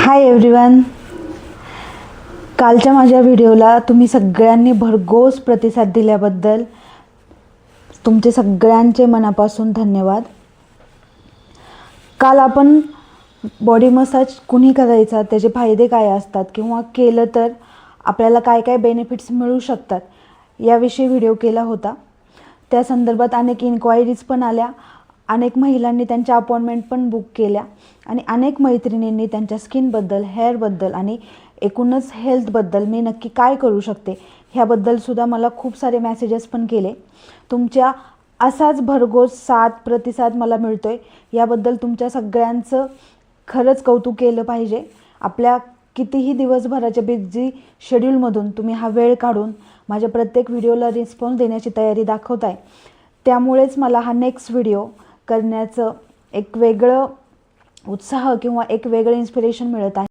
Hi everyone. कालच्या माझ्या व्हिडिओला तुम्ही सगळ्यांनी भरघोस प्रतिसाद दिल्याबद्दल तुमचे सगळ्यांचे मनापासून धन्यवाद. काल आपण बॉडी मसाज कुणी करायचा, त्याचे फायदे काय असतात किंवा केलं तर आपल्याला काय काय बेनिफिट्स मिळू शकतात याविषयी व्हिडिओ केला होता. त्या संदर्भात अनेक इन्क्वायरीज पण आल्या, अनेक महिलांनी त्यांच्या अपॉइंटमेंट पण बुक केल्या आणि अनेक मैत्रिणींनी त्यांच्या स्किनबद्दल, हेअरबद्दल आणि एकूणच हेल्थबद्दल मी नक्की काय करू शकते ह्याबद्दलसुद्धा मला खूप सारे मेसेजेस पण केले. तुमच्या असाच भरघोस साथ प्रतिसाद मला मिळतो आहे, याबद्दल तुमच्या सगळ्यांचं खरंच कौतुक केलं पाहिजे. आपल्या कितीही दिवसभराच्या बिझी शेड्यूलमधून तुम्ही हा वेळ काढून माझ्या प्रत्येक व्हिडिओला रिस्पॉन्स देण्याची तयारी दाखवताय. त्यामुळेच मला हा नेक्स्ट व्हिडिओ करण्याचं एक वेगळं उत्साह किंवा एक वेगळं इन्स्पिरेशन मिळत आहे.